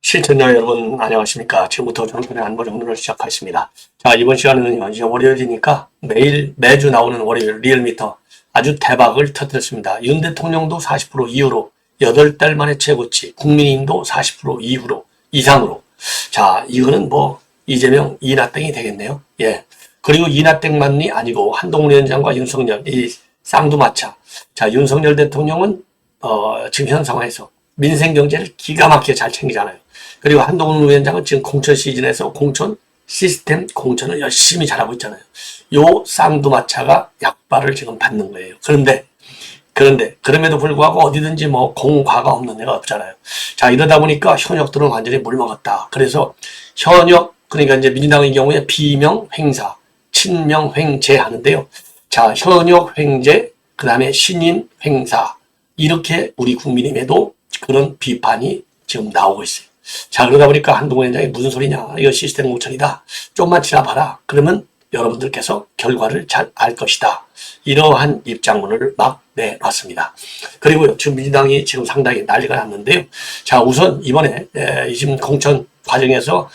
시청자 여러분 안녕하십니까. 지금부터 정선의 안보 정리를 시작하겠습니다. 자, 이번 시간에는 이제 월요일이니까 매주 나오는 월요일 리얼미터 아주 대박을 터뜨렸습니다. 윤 대통령도 40% 이후로 8달 만에 최고치, 국민의힘도 40% 이상으로. 자, 이거는 뭐 이재명 이나땡이 되겠네요. 예. 그리고 이나땡만이 아니고 한동훈 위원장과 윤석열 이 쌍두마차. 자, 윤석열 대통령은 지금 현 상황에서 민생 경제를 기가 막히게 잘 챙기잖아요. 그리고 한동훈 위원장은 지금 공천 시즌에서 공천 시스템 공천을 열심히 잘하고 있잖아요. 요 쌍두마차가 약발을 지금 받는 거예요. 그런데 그럼에도 불구하고 어디든지 뭐 공과가 없는 데가 없잖아요. 자, 이러다 보니까 현역들은 완전히 물먹었다. 그래서 현역, 그러니까 이제 민주당의 경우에 비명 횡사, 친명 횡재 하는데요. 자, 현역 횡재, 그 다음에 신인 횡사, 이렇게 우리 국민의힘에도 그런 비판이 지금 나오고 있어요. 자, 그러다 보니까 한동훈 위원장이 무슨 소리냐, 이거 시스템 공천이다, 좀만 지나봐라, 그러면 여러분들께서 결과를 잘 알 것이다, 이러한 입장문을 막 내놨습니다. 그리고요, 지금 민주당이 지금 상당히 난리가 났는데요. 자, 우선 이번에 지금 공천 과정에서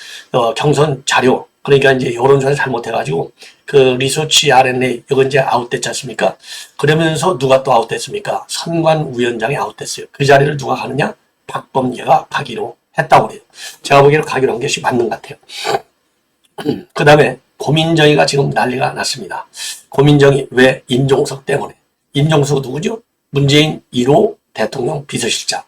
경선 자료, 그러니까 이제 여론조사 잘못해가지고 그 리서치 RNA 이거 이제 아웃됐지 않습니까? 그러면서 누가 또 아웃됐습니까? 선관위원장이 아웃됐어요. 그 자리를 누가 가느냐? 박범계가 가기로 했다고 그래요. 제가 보기에는 가기로 한 것이 맞는 것 같아요. 그 다음에 고민정의가 지금 난리가 났습니다. 고민정의 왜? 임종석 때문에. 임종석 누구죠? 문재인 1호 대통령 비서실장.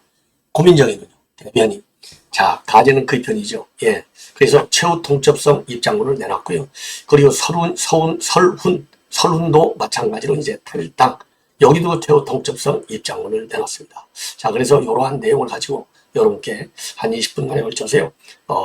고민정의는요, 대변인. 자, 가제는 그 편이죠. 예. 그래서 최후 통첩성 입장문을 내놨고요. 그리고 설훈도 마찬가지로 이제 탈당. 여기도 최후 통첩성 입장문을 내놨습니다. 자, 그래서 이러한 내용을 가지고 여러분께 한 20분간에 걸쳐서요,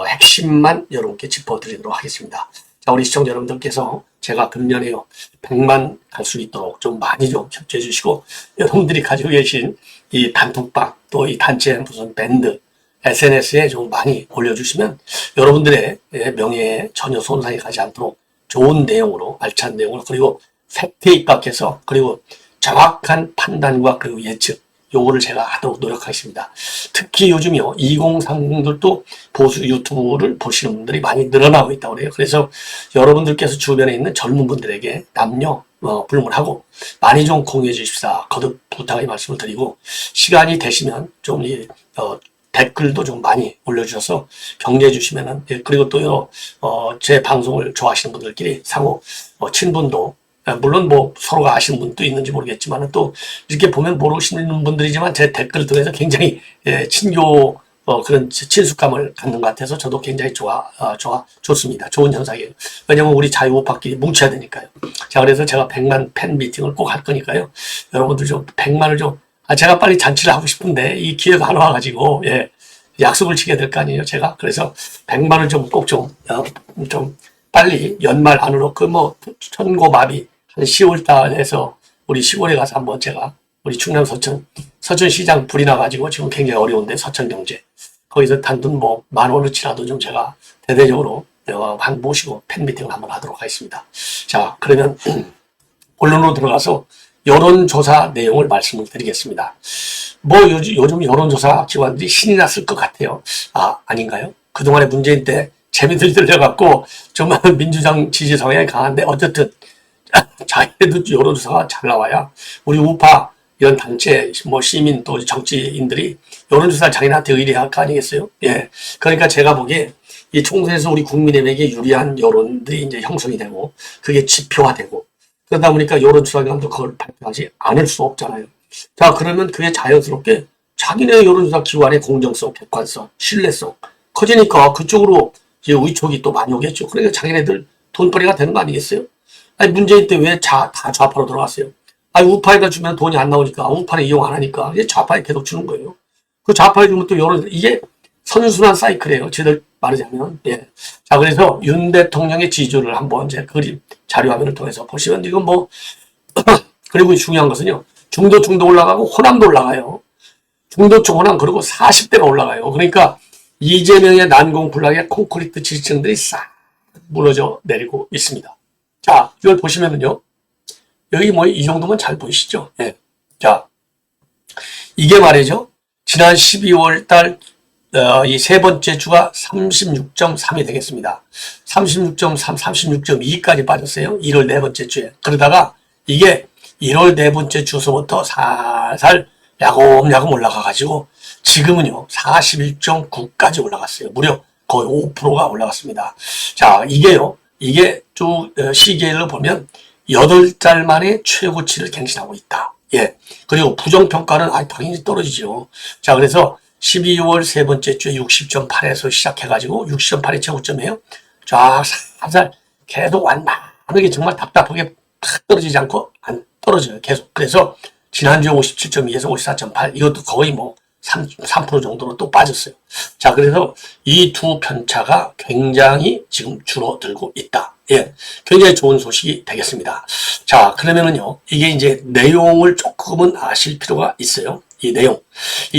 핵심만 여러분께 짚어드리도록 하겠습니다. 자, 우리 시청자 여러분들께서 제가 금년에요, 100만 갈 수 있도록 좀 많이 좀 협조해 주시고, 여러분들이 가지고 계신 이 단톡방, 또 이 단체 무슨 밴드, SNS에 좀 많이 올려주시면 여러분들의 명예에 전혀 손상이 가지 않도록 좋은 내용으로, 알찬 내용으로, 그리고 팩트에 입각해서, 그리고 정확한 판단과 그리고 예측, 요거를 제가 하도록 노력하겠습니다. 특히 요즘요, 2030들도 보수 유튜브를 보시는 분들이 많이 늘어나고 있다고 그래요. 그래서 여러분들께서 주변에 있는 젊은 분들에게 남녀 불문하고 많이 좀 공유해 주십사, 거듭 부탁의 말씀을 드리고, 시간이 되시면 좀 댓글도 좀 많이 올려주셔서 격려해 주시면은, 그리고 또 제 방송을 좋아하시는 분들끼리 상호 친분도, 물론 뭐 서로가 아시는 분도 있는지 모르겠지만, 또 이렇게 보면 모르시는 분들이지만 제 댓글을 통해서 굉장히 친교 그런 친숙감을 갖는 것 같아서 저도 굉장히 좋습니다. 좋은 현상이에요. 왜냐면 우리 자유우파끼리 뭉쳐야 되니까요. 자, 그래서 제가 100만 팬 미팅을 꼭 할 거니까요. 여러분들 좀 100만을 좀, 제가 빨리 잔치를 하고 싶은데 이 기회가 안 와가지고, 예, 약속을 지켜야 될 거 아니에요, 제가. 그래서 100만을 좀 꼭 좀 빨리 연말 안으로, 천고마비 한 10월 달에서 우리 시골에 가서 한번 제가 우리 충남 서천시장 불이 나가지고 지금 굉장히 어려운데, 서천경제. 거기서 단돈 뭐 10,000원어치라도 좀 제가 대대적으로 한 모시고 팬미팅을 한번 하도록 하겠습니다. 자, 그러면 본론으로 들어가서 여론조사 내용을 말씀을 드리겠습니다. 뭐 요즘 여론조사 기관들이 신이 났을 것 같아요. 아닌가요? 그동안에 문재인 때 재미들 들려갖고 정말 민주당 지지 성향이 강한데, 어쨌든 자기네도 여론조사가 잘 나와야 우리 우파 이런 단체, 뭐 시민 또 정치인들이 여론조사를 자기네한테 의뢰할 거 아니겠어요? 예. 그러니까 제가 보기에 이 총선에서 우리 국민에게 유리한 여론들이 이제 형성이 되고, 그게 지표화되고, 그러다 보니까 여론조사기관도 그걸 발표하지 않을 수 없잖아요. 자, 그러면 그게 자연스럽게 자기네 여론조사 기관의 공정성, 객관성, 신뢰성 커지니까 그쪽으로 이제 의촉이 또 많이 오겠죠. 그러니까 자기네들 돈벌이가 되는 거 아니겠어요? 아니, 문재인 때 왜 다 좌파로 들어갔어요? 아니, 우파에다 주면 돈이 안 나오니까, 우파는 이용 안 하니까 이제 좌파에 계속 주는 거예요. 그 좌파에 주면 또 이게 선순환 사이클이에요, 제들 말하자면. 예. 자, 그래서 윤 대통령의 지지율을 한번 제 그림 자료화면을 통해서 보시면, 이건 뭐 그리고 중요한 것은요, 중도 올라가고 호남도 올라가요. 중도층 호남, 그리고 40대가 올라가요. 그러니까 이재명의 난공불락의 콘크리트 지지층들이 싹 무너져 내리고 있습니다. 자, 이걸 보시면은요, 여기 뭐 이 정도면 잘 보이시죠? 예. 자, 이게 말이죠, 지난 12월 달 이 세 번째 주가 36.3이 되겠습니다. 36.3, 36.2까지 빠졌어요. 1월 네 번째 주에. 그러다가 이게 1월 네 번째 주서부터 살살 야금야금 올라가가지고 지금은요 41.9까지 올라갔어요. 무려 거의 5%가 올라갔습니다. 자, 이게 쭉 시계로 보면 8달 만에 최고치를 갱신하고 있다. 예. 그리고 부정평가는 당연히 떨어지죠. 자, 그래서 12월 세 번째 주에 60.8에서 시작해가지고 60.8이 최고점이에요. 쫙 살살 계속 완만하게 정말 답답하게 탁 떨어지지 않고 안 떨어져요. 계속. 그래서 지난주에 57.2에서 54.8 이것도 거의 뭐 3% 정도로 또 빠졌어요. 자, 그래서 이 두 편차가 굉장히 지금 줄어들고 있다. 예, 굉장히 좋은 소식이 되겠습니다. 자, 그러면은요, 이게 이제 내용을 조금은 아실 필요가 있어요. 이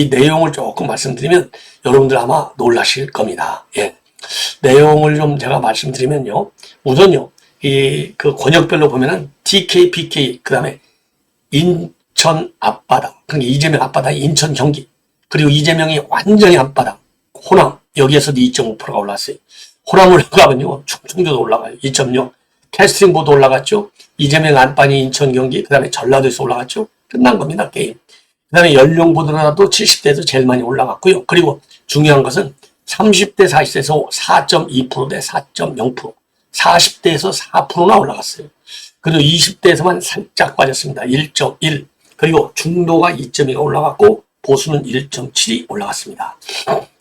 내용을 조금 말씀드리면 여러분들 아마 놀라실 겁니다. 예, 내용을 좀 제가 말씀드리면요, 우선요, 그 권역별로 보면은 TK, PK, 그 다음에 인천 앞바다, 그러니까 이재명 앞바다, 인천 경기, 그리고 이재명이 완전히 앞바다, 호남, 여기에서도 2.5%가 올랐어요. 호남 올라가면요, 충청도도 올라가요. 2.0. 캐스팅보도 올라갔죠. 이재명 안방이 인천 경기, 그 다음에 전라도에서 올라갔죠. 끝난 겁니다, 게임. 그 다음에 연령보더라도 70대에서 제일 많이 올라갔고요. 그리고 중요한 것은 30대, 40대에서 4.2% 대 4.0%, 40대에서 4%나 올라갔어요. 그리고 20대에서만 살짝 빠졌습니다. 1.1. 그리고 중도가 2.2가 올라갔고, 보수는 1.7이 올라갔습니다.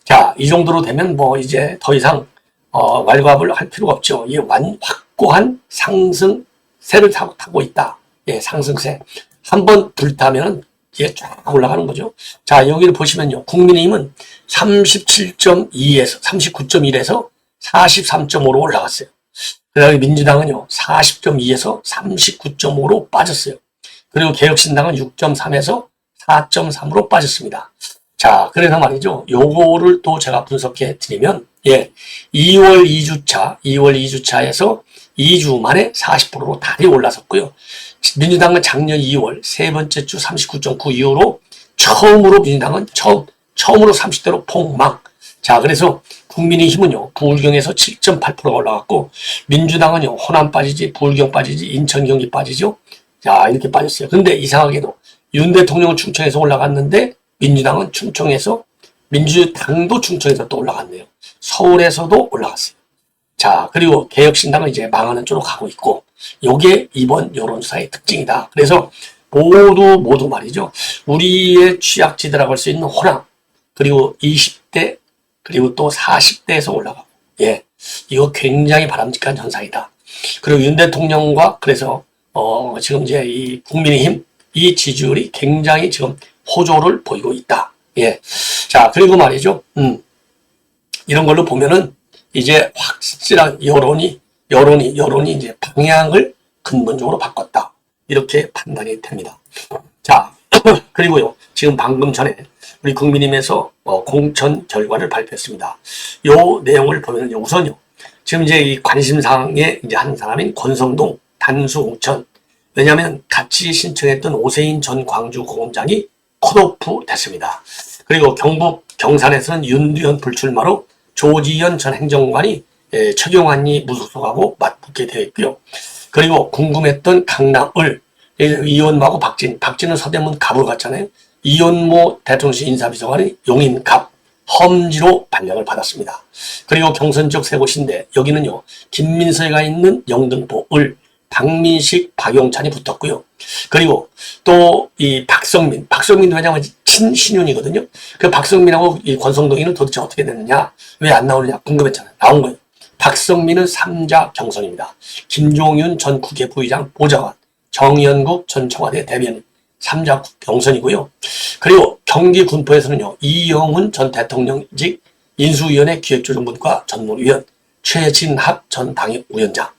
자, 이 정도로 되면 뭐 이제 더 이상 왈가왈부를 할 필요가 없죠. 이 확고한 상승세를 타고 있다. 예, 상승세. 한번 불타면은 이게 쫙 올라가는 거죠. 자, 여기를 보시면요. 국민의힘은 37.2에서 39.1에서 43.5로 올라갔어요. 그다음에 민주당은요. 40.2에서 39.5로 빠졌어요. 그리고 개혁신당은 6.3에서 4.3으로 빠졌습니다. 자, 그래서 말이죠. 요거를 또 제가 분석해 드리면, 예, 2월 2주차에서 2주 만에 40%로 다시 올라섰고요. 민주당은 작년 2월 세 번째 주 39.9 이후로 처음으로 민주당은 처음으로 30대로 폭망. 자, 그래서 국민의힘은요, 부울경에서 7.8%가 올라갔고, 민주당은요, 호남 빠지지, 부울경 빠지지, 인천 경기 빠지죠. 자, 이렇게 빠졌어요. 근데 이상하게도 윤 대통령은 충청에서 올라갔는데 민주당은 민주당도 충청에서 또 올라갔네요. 서울에서도 올라갔어요. 자, 그리고 개혁신당은 이제 망하는 쪽으로 가고 있고, 요게 이번 여론조사의 특징이다. 그래서 모두 말이죠. 우리의 취약지대라고 할 수 있는 호남, 그리고 20대, 그리고 또 40대에서 올라가고, 예, 이거 굉장히 바람직한 현상이다. 그리고 윤 대통령과 그래서 지금 이제 이 국민의힘 이 지지율이 굉장히 지금 호조를 보이고 있다. 예. 자, 그리고 말이죠. 이런 걸로 보면은 이제 확실한 여론이 이제 방향을 근본적으로 바꿨다. 이렇게 판단이 됩니다. 자, 그리고요. 지금 방금 전에 우리 국민의힘에서 공천 결과를 발표했습니다. 요 내용을 보면은 우선요. 지금 이제 이 관심사항에 이제 한 사람인 권성동 단수 공천. 왜냐하면 같이 신청했던 오세인 전 광주고검장이 컷오프 됐습니다. 그리고 경북 경산에서는 윤두현 불출마로 조지현 전 행정관이 최경환이 무소속하고 맞붙게 되어 있고요. 그리고 궁금했던 강남을 이원모하고 박진은 서대문 갑으로 갔잖아요. 이원모 대통령실 인사비서관이 용인갑 험지로 발령을 받았습니다. 그리고 경선 지역 세 곳인데 여기는요. 김민서가 있는 영등포을 박민식, 박용찬이 붙었고요. 그리고 또 이 박성민 왜냐면 친신윤이거든요. 그 박성민하고 이 권성동이는 도대체 어떻게 됐느냐, 왜 안 나오느냐 궁금했잖아요. 나온 거예요. 박성민은 3자 경선입니다. 김종윤 전 국회 부의장 보좌관, 정연국 전 청와대 대변인 3자 경선이고요. 그리고 경기 군포에서는요. 이영훈 전 대통령직 인수위원회 기획조정분과 전문위원, 최진합 전 당협위원장.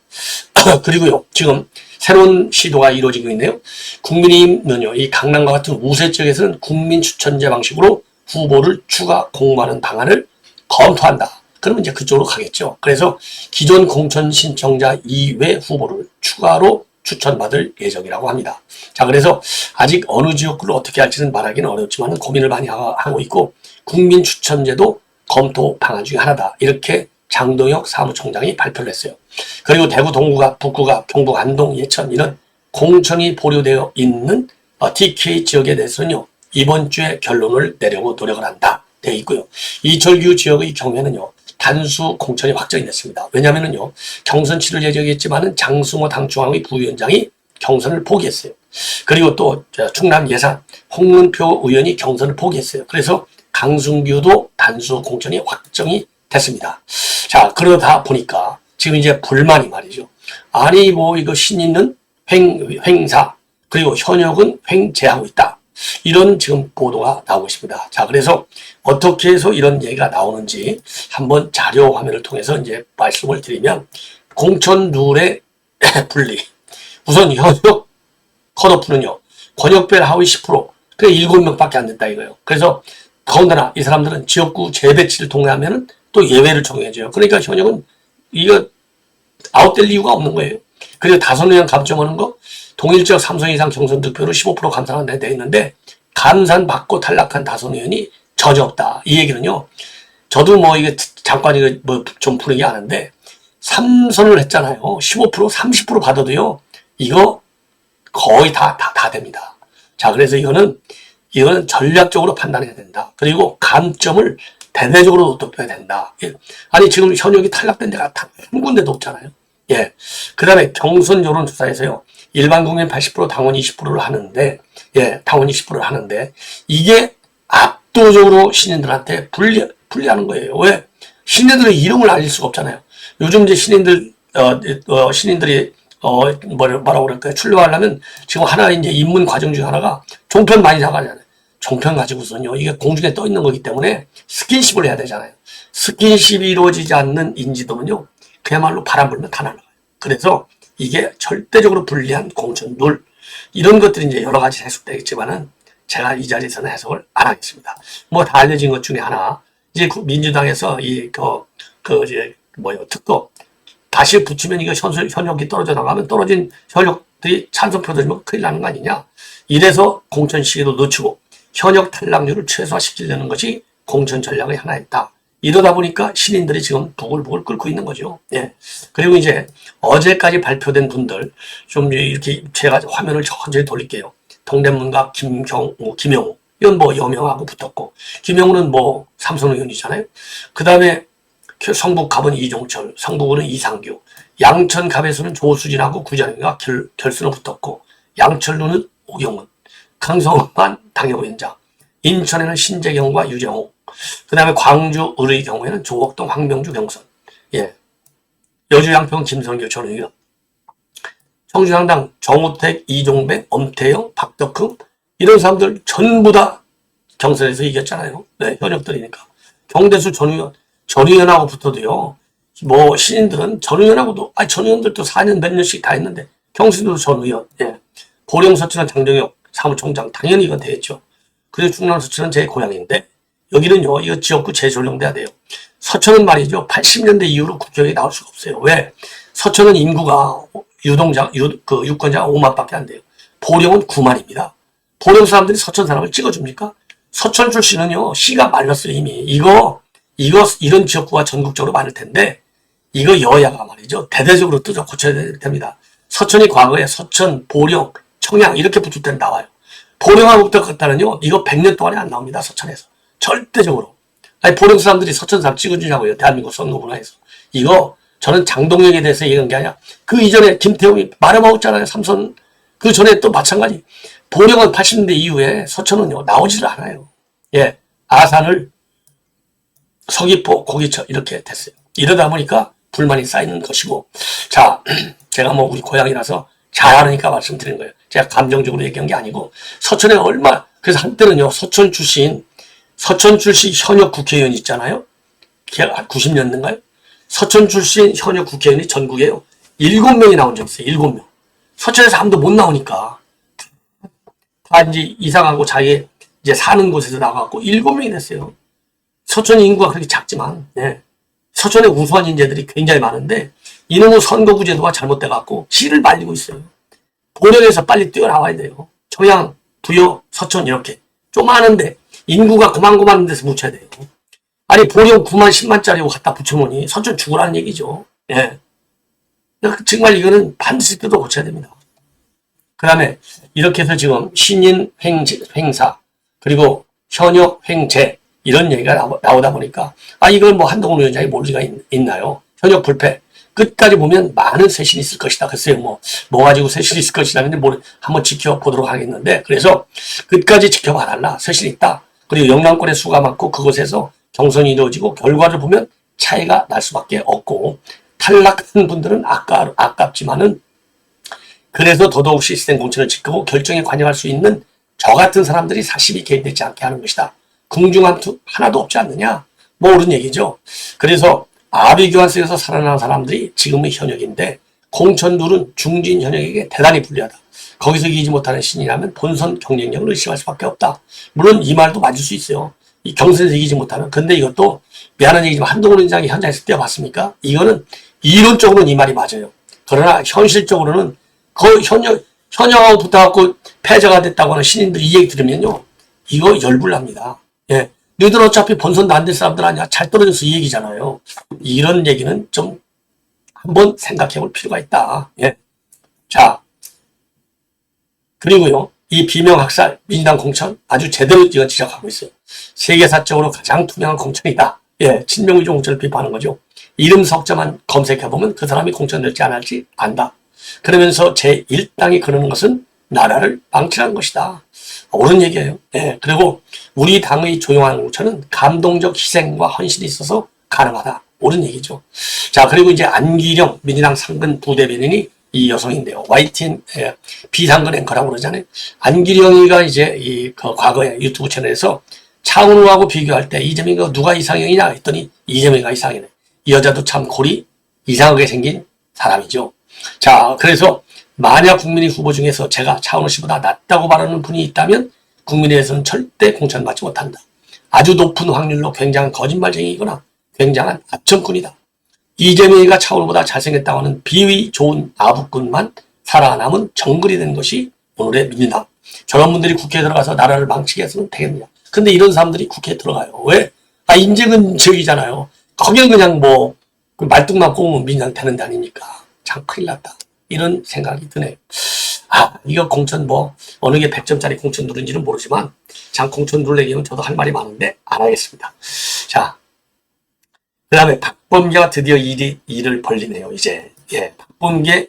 그리고요, 지금 새로운 시도가 이루어지고 있네요. 국민의힘은요, 이 강남과 같은 우세 지역에서는 국민 추천제 방식으로 후보를 추가 공모하는 방안을 검토한다. 그러면 이제 그쪽으로 가겠죠. 그래서 기존 공천 신청자 이외 후보를 추가로 추천받을 예정이라고 합니다. 자, 그래서 아직 어느 지역구를 어떻게 할지는 말하기는 어렵지만 고민을 많이 하고 있고, 국민 추천제도 검토 방안 중에 하나다. 이렇게 장동혁 사무총장이 발표를 했어요. 그리고 대구 동구갑, 북구갑, 경북 안동, 예천 이런 공천이 보류되어 있는 TK 지역에 대해서는요. 이번 주에 결론을 내려고 노력을 한다. 되어 있고요. 이철규 지역의 경우에는요. 단수 공천이 확정이 됐습니다. 왜냐면은요. 경선 치를 예정했지만은 장승호 당중앙의 부위원장이 경선을 포기했어요. 그리고 또 충남 예산 홍문표 의원이 경선을 포기했어요. 그래서 강승규도 단수 공천이 확정이 됐습니다. 자, 그러다 보니까 지금 이제 불만이 말이죠. 아니 뭐 이거 신인은 횡사 그리고 현역은 횡재하고 있다. 이런 지금 보도가 나오고 있습니다. 자, 그래서 어떻게 해서 이런 얘기가 나오는지 한번 자료 화면을 통해서 이제 말씀을 드리면 공천 룰의 분리. 우선 현역 컷오프는요. 권역별 하위 10%. 그게 7명밖에 안 된다 이거예요. 그래서 더군다나 이 사람들은 지역구 재배치를 통과하면은 또 예외를 적용해줘요. 그러니까 현역은 이거 아웃될 이유가 없는 거예요. 그리고 다선 의원 감점하는 거 동일지역 3선 이상 경선 득표로 15% 감산한다 돼 있는데 감산 받고 탈락한 다선 의원이 전혀 없다. 이 얘기는요. 저도 뭐 이게 잠깐 이거 뭐 좀 분위기 아는데 3선을 했잖아요. 15% 30% 받아도요. 이거 거의 다 됩니다. 자, 그래서 이거는 전략적으로 판단해야 된다. 그리고 감점을 대대적으로 높여야 된다. 예. 아니 지금 현역이 탈락된 데가 한 군데도 없잖아요. 예. 그 다음에 경선 여론조사에서요. 일반 국민 80% 당원 20%를 하는데 예, 당원 20%를 하는데 이게 압도적으로 신인들한테 불리하는 거예요. 왜? 신인들의 이름을 알릴 수가 없잖아요. 요즘 이제 신인들이 뭐라고 그럴까요? 출마하려면 지금 하나 이제 입문 과정 중에 하나가 종편 많이 나가잖아요. 종편 가지고서는요, 이게 공중에 떠 있는 거기 때문에 스킨십을 해야 되잖아요. 스킨십이 이루어지지 않는 인지도는요, 그야말로 바람 불면 다 날아가요. 그래서 이게 절대적으로 불리한 공천 룰, 이런 것들이 이제 여러 가지 해석되겠지만은 제가 이 자리에서는 해석을 안 하겠습니다. 뭐 다 알려진 것 중에 하나, 이제 민주당에서 특검, 다시 붙이면 이거 현역이 떨어져 나가면 떨어진 현역들이 찬성표 들면 큰일 나는 거 아니냐. 이래서 공천 시기도 늦추고 현역 탈락률을 최소화시키려는 것이 공천 전략의 하나였다. 이러다 보니까 신인들이 지금 부글부글 끓고 있는 거죠. 예. 그리고 이제 어제까지 발표된 분들 좀 이렇게 제가 화면을 천천히 돌릴게요. 동대문갑 김영우. 이건 뭐 여명하고 붙었고. 김영우는 뭐 삼선 의원이잖아요. 그 다음에 성북갑은 이종철, 성북은 이상규, 양천갑에서는 조수진하고 구자룡이가 결선을 붙었고, 양철루는 오경훈, 강성환 당협위원장, 인천에는 신재경과 유정호, 그 다음에 광주 을의 경우에는 조옥동, 황명주, 경선, 예, 여주 양평 김성규 전 의원, 청주향당 정우택, 이종백, 엄태영, 박덕흠 이런 사람들 전부 다 경선에서 이겼잖아요. 네, 현역들이니까. 경대수 전 의원하고 붙어도요. 뭐 신인들은 전 의원하고도 전 의원들도 4년 몇 년씩 다 했는데 경신도 전 의원, 예. 고령 서천은 장정혁 사무총장 당연히 이건 되겠죠. 그리고 충남 서천은 제 고향인데 여기는요 이거 지역구 재조정돼야 돼요. 서천은 말이죠 80년대 이후로 국회의원이 나올 수가 없어요. 왜? 서천은 인구가 유권자가 5만밖에 안 돼요. 보령은 9만입니다. 보령 사람들이 서천 사람을 찍어줍니까? 서천 출신은요 씨가 말랐어요 이미. 이런 지역구가 전국적으로 많을 텐데 이거 여야가 말이죠 대대적으로 뜯어 고쳐야 됩니다. 서천이 과거에 서천, 보령, 청양 이렇게 붙을 때는 나와요. 보령하고 붙었다는요 이거 100년 동안에 안 나옵니다. 서천에서 절대적으로. 아니 보령 사람들이 서천 사람 찍어주냐고요. 대한민국 선거 문화에서. 이거 저는 장동혁에 대해서 얘기한 게 아니라 그 이전에 김태용이 말아먹었잖아요. 삼선. 그 전에 또 마찬가지. 보령은 80년대 이후에 서천은요 나오지를 않아요. 예, 아산을 서귀포, 고기처 이렇게 됐어요. 이러다 보니까 불만이 쌓이는 것이고 자 제가 뭐 우리 고향이라서 잘 알으니까 말씀드린 거예요. 제가 감정적으로 얘기한 게 아니고 서천에 그래서 한때는요 서천 출신 현역 국회의원 있잖아요. 90년대인가요? 서천 출신 현역 국회의원이 전국에요 7명이 나온 적 있어요. 7명. 서천에서 아무도 못 나오니까 다 이제 이사가고 자기 이제 사는 곳에서 나가고 7명이 됐어요. 서천 인구가 그렇게 작지만, 예. 서천에 우수한 인재들이 굉장히 많은데, 이놈의 선거구 제도가 잘못돼갖고, 씨를 말리고 있어요. 보령에서 빨리 뛰어나와야 돼요. 청양, 부여, 서천, 이렇게. 좀 많은데, 인구가 고만고만한 데서 묻혀야 돼요. 아니, 보령 9만, 10만짜리 갖다 붙여놓으니 선천 죽으라는 얘기죠. 예. 정말 이거는 반드시 뜯어 고쳐야 됩니다. 그 다음에 이렇게 해서 지금 신인 횡사, 그리고 현역 횡재, 이런 얘기가 나오다 보니까, 이걸 뭐 한동훈 위원장이 모를 리가 있나요? 현역 불패. 끝까지 보면 많은 쇄신이 있을 것이다. 글쎄요, 뭐 가지고 쇄신이 있을 것이다. 근데 한번 지켜보도록 하겠는데, 그래서 끝까지 지켜봐달라. 쇄신이 있다. 그리고 영남권의 수가 많고 그곳에서 경선이 이루어지고 결과를 보면 차이가 날 수밖에 없고, 탈락한 분들은 아깝지만은, 그래서 더더욱 시스템 공천을 지키고 결정에 관여할 수 있는 저 같은 사람들이 사실이 개입되지 않게 하는 것이다. 궁중한투 하나도 없지 않느냐? 뭐 옳은 얘기죠. 그래서 아비규환성에서 살아난 사람들이 지금의 현역인데, 공천룰은 중진 현역에게 대단히 불리하다. 거기서 이기지 못하는 신이라면 본선 경쟁력을 의심할 수밖에 없다. 물론 이 말도 맞을 수 있어요. 이 경선에서 이기지 못하는. 근데 이것도 미안한 얘기지만 한동훈 위원장이 현장에서 뛰어봤습니까? 이거는 이론적으로는 이 말이 맞아요. 그러나 현실적으로는 그 현역하고 붙어갖고 패자가 됐다고 하는 신인들이 이 얘기 들으면요, 이거 열불납니다. 예. 너희들 어차피 본선도 안 될 사람들 아니야. 잘 떨어져서 이 얘기잖아요. 이런 얘기는 좀 한번 생각해 볼 필요가 있다. 예. 자. 그리고요, 이 비명학살, 민주당 공천 아주 제대로 지금 지적하고 있어요. 세계사적으로 가장 투명한 공천이다. 예. 친명의조 공천을 비판하는 거죠. 이름 석자만 검색해보면 그 사람이 공천될지 안 할지 안다. 그러면서 제1당이 그러는 것은 나라를 망치는 것이다. 옳은 얘기예요. 예. 그리고 우리 당의 조용한 공천은 감동적 희생과 헌신이 있어서 가능하다. 옳은 얘기죠. 자, 그리고 이제 안기령 민주당 상근 부대변인이 이 여성인데요. YTN 비상근 앵커라고 그러잖아요. 안기령이가 이제 그 과거에 유튜브 채널에서 차은우하고 비교할 때 이재명이가 누가 이상형이냐 했더니 이재명이가 이상형이네. 이 여자도 참 골이 이상하게 생긴 사람이죠. 자, 그래서 만약 국민의 후보 중에서 제가 차은우 씨보다 낫다고 말하는 분이 있다면 국민의힘에서는 절대 공천받지 못한다. 아주 높은 확률로 굉장한 거짓말쟁이이거나 굉장한 아첨꾼이다. 이재명이가 차은우보다 잘생겼다고 하는 비위 좋은 아부꾼만 살아남은 정글이 된 것이 오늘의 민주당. 저런 분들이 국회에 들어가서 나라를 망치게 해서는 되겠느냐. 근데 이런 사람들이 국회에 들어가요. 왜? 인재근 지역이잖아요. 거기는 그냥 말뚝만 꼬우면 민주당 되는 데 아닙니까? 참 큰일 났다. 이런 생각이 드네요. 이거 공천 어느 게 100점짜리 공천 누른지는 모르지만, 참 공천 누를 얘기는 저도 할 말이 많은데 안 하겠습니다. 자, 그 다음에 박범계가 드디어 일을 벌리네요, 이제. 예, 박범계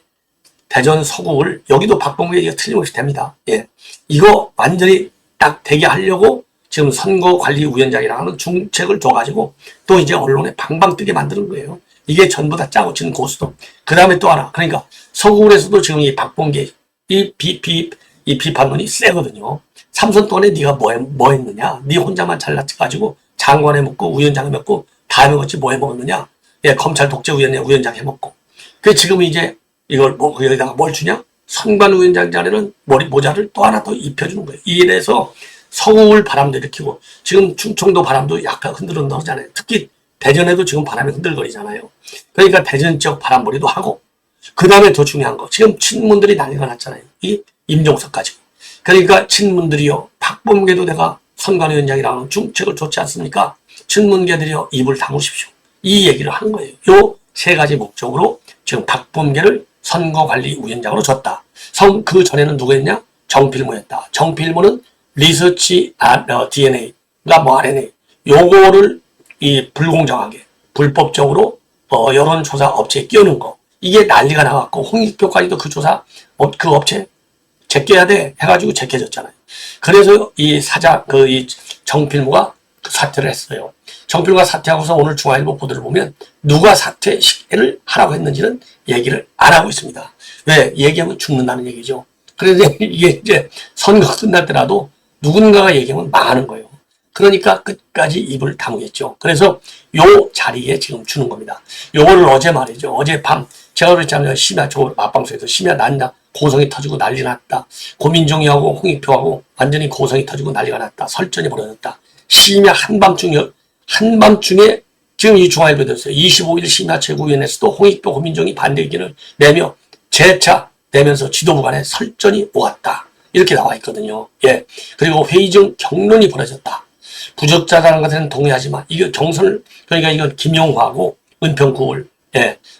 대전 서구를, 여기도 박범계 얘기가 틀림없이 됩니다. 예, 이거 완전히 딱 되게 하려고 지금 선거관리위원장이라는 하는 중책을 줘가지고 또 이제 언론에 방방 뜨게 만드는 거예요. 이게 전부 다 짜고 치는 고스톱. 그 다음에 또 하나. 그러니까 서구에서도 지금 이 박범계, 이 비판론이 세거든요. 3선 동안에 네가 뭐 했느냐? 네 혼자만 잘났가지고 장관 해먹고 위원장 해먹고 다 해먹었지 뭐 해먹었느냐? 예, 검찰 독재위원장 해먹고. 그 지금 이제 이걸 여기다가 뭘 주냐? 선관위원장 자리는 모자를 또 하나 더 입혀주는 거예요. 이래서 서울 바람도 일으키고, 지금 충청도 바람도 약간 흔들흔들하잖아요. 특히 대전에도 지금 바람이 흔들거리잖아요. 그러니까 대전 지역 바람벌이도 하고, 그 다음에 더 중요한 거, 지금 친문들이 난리가 났잖아요. 이 임종석까지. 그러니까 친문들이요, 박범계도 내가 선관위원장이라는 중책을 줬지 않습니까? 친문계들이요, 입을 다무십시오. 이 얘기를 하는 거예요. 요 세 가지 목적으로 지금 박범계를 선거관리위원장으로 줬다. 그 전에는 누구였냐? 정필모였다. 정필모는 리서치 DNA가 RNA, 요거를 불공정하게, 불법적으로 여론조사 업체에 끼우는 거. 이게 난리가 나갖고, 홍익표까지도 그 조사, 그 업체 제껴야 돼 해가지고 제껴졌잖아요. 그래서 이 정필모가 사퇴를 했어요. 정필모가 사퇴하고서 오늘 중앙일보 보도를 보면 누가 사퇴를 하라고 했는지는 얘기를 안 하고 있습니다. 왜? 얘기하면 죽는다는 얘기죠. 그래서 이게 이제 선거 끝날 때라도 누군가가 얘기하면 망하는 거예요. 그러니까 끝까지 입을 다무겠죠. 그래서 요 자리에 지금 주는 겁니다. 요거를 어제 말이죠. 어젯밤 제가 그랬잖아요. 심야 맞방송에서 심야 난다. 고성이 터지고 난리 났다. 고민정이하고 홍익표하고 완전히 고성이 터지고 난리가 났다. 설전이 벌어졌다. 심야 한밤중에 지금 이 중앙일보에 됐어요. 25일 심야 최고위원회에서도 홍익표 고민정이 반대 의견을 내며 재차 내면서 지도부 간에 설전이 오갔다. 이렇게 나와 있거든요. 예. 그리고 회의 중 격론이 벌어졌다. 부적절하다는 것에는 동의하지만 이거 경선을 그러니까 이건 김용화하고 은평구를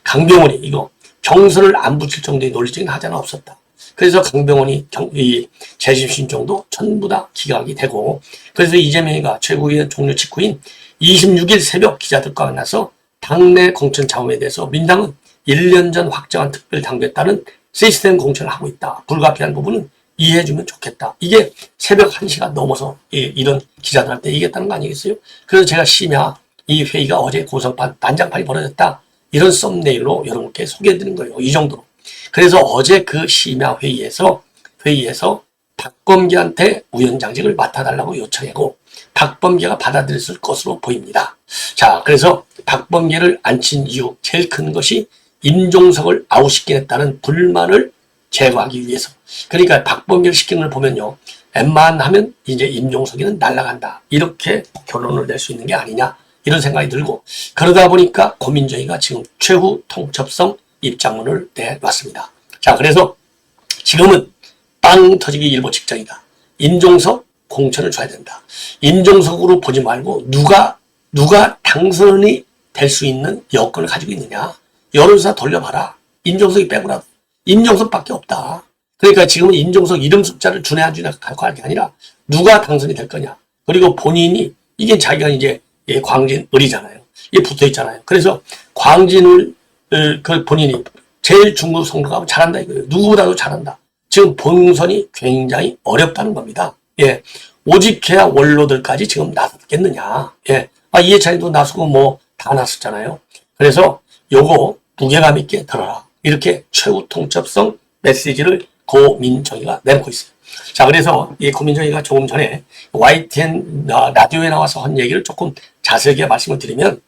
강병원이 이거 경선을 안 붙일 정도의 논리적인 하자는 없었다. 그래서 강병원이 이 재심 신청도 전부 다 기각이 되고 그래서 이재명이가 최고위원 종료 직후인 26일 새벽 기자들과 만나서 당내 공천 자금에 대해서 민당은 1년 전 확정한 특별 당규에 따른 시스템 공천을 하고 있다. 불가피한 부분은 이해해주면 좋겠다. 이게 새벽 1시가 넘어서 이런 기자들한테 얘기했다는 거 아니겠어요? 그래서 제가 심야 이 회의가 어제 고성판 난장판이 벌어졌다. 이런 썸네일로 여러분께 소개해드린 거예요. 이 정도로. 그래서 어제 그 심야 회의에서 박범계한테 위원장직을 맡아달라고 요청하고 박범계가 받아들였을 것으로 보입니다. 자, 그래서 박범계를 앉힌 이유 제일 큰 것이 임종석을 아웃시키겠다는 불만을 제거하기 위해서. 그러니까 박범계를 시키는 걸 보면요. 웬만하면 이제 임종석이는 날아간다. 이렇게 결론을 낼 수 있는 게 아니냐. 이런 생각이 들고 그러다 보니까 고민정의가 지금 최후 통첩성 입장문을 내놨습니다. 자, 그래서 지금은 빵 터지기 일보 직전이다. 임종석 공천을 줘야 된다. 임종석으로 보지 말고 누가 당선이 될 수 있는 여건을 가지고 있느냐. 여론조사 돌려봐라. 임종석이 빼고라도. 임종석밖에 없다. 그러니까 지금은 임종석 이름 숫자를 주냐 안 주냐 할 게 아니라 누가 당선이 될 거냐. 그리고 본인이 이게 자기가 이제 광진을이잖아요. 이게 붙어 있잖아요. 그래서 광진을 그 본인이 제일 중국 선거가 잘한다 이거예요. 누구보다도 잘한다. 지금 본선이 굉장히 어렵다는 겁니다. 예. 오직해야 원로들까지 지금 나섰겠느냐. 예. 이해찬이도 나서고 뭐 다 나섰잖아요. 그래서 요거 무게감 있게 들어라. 이렇게 최후 통첩성 메시지를 고민정의가 내놓고 있어요. 자, 그래서 이 고민정의가 조금 전에 YTN 라디오에 나와서 한 얘기를 조금 자세하게 말씀을 드리면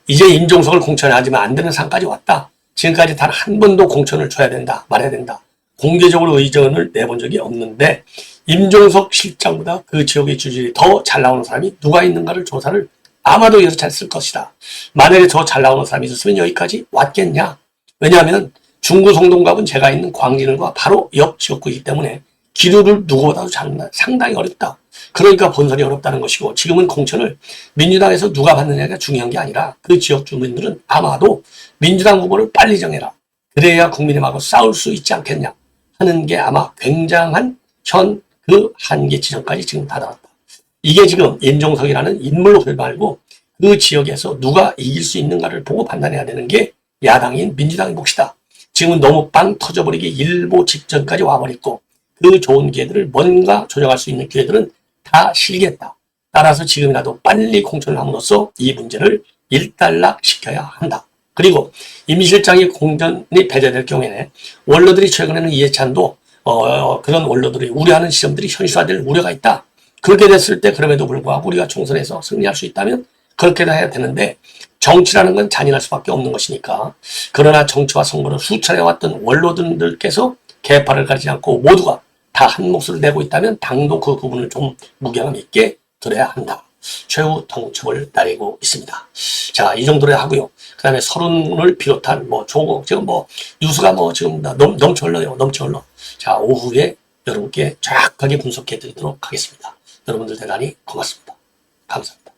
이제 임종석을 공천하지만 안 되는 상까지 왔다. 지금까지 단 한 번도 공천을 줘야 된다. 말해야 된다. 공개적으로 의전을 내본 적이 없는데 임종석 실장보다 그 지역의 주질이 더 잘 나오는 사람이 누가 있는가를 조사를 아마도 여기서 잘 쓸 것이다. 만약에 더 잘 나오는 사람이 있었으면 여기까지 왔겠냐. 왜냐하면 중구 송동갑은 제가 있는 광진을과 바로 옆 지역구이기 때문에 기류를 누구보다도 잘한다. 상당히 어렵다. 그러니까 본선이 어렵다는 것이고 지금은 공천을 민주당에서 누가 받느냐가 중요한 게 아니라 그 지역 주민들은 아마도 민주당 후보를 빨리 정해라. 그래야 국민의하고 싸울 수 있지 않겠냐 하는 게 아마 굉장한 현 그 한계 지점까지 지금 다다랐다. 이게 지금 임종석이라는 인물을 말고 그 지역에서 누가 이길 수 있는가를 보고 판단해야 되는 게 야당인 민주당의 몫이다. 지금은 너무 빵 터져버리기 일보 직전까지 와버렸고 그 좋은 기회들을 뭔가 조정할 수 있는 기회들은 다 실기했다. 따라서 지금이라도 빨리 공천을 함으로써 이 문제를 일단락시켜야 한다. 그리고 임 실장이 공천이 배제될 경우에는 원로들이 최근에는 이해찬도 그런 원로들이 우려하는 시점들이 현실화될 우려가 있다. 그렇게 됐을 때 그럼에도 불구하고 우리가 총선에서 승리할 수 있다면 그렇게 해야 되는데 정치라는 건 잔인할 수밖에 없는 것이니까. 그러나 정치와 선거를 수차례 왔던 원로들께서 계파를 가리지 않고 모두가 다 한 몫을 내고 있다면 당도 그 부분을 좀 무게감 있게 들어야 한다. 최후 통첩을 내리고 있습니다. 자, 이 정도로 하고요. 그 다음에 서른을 비롯한 지금 뉴스가 지금 넘쳐 흘러요. 넘쳐 흘러. 자, 오후에 여러분께 정확하게 분석해 드리도록 하겠습니다. 여러분들 대단히 고맙습니다. 감사합니다.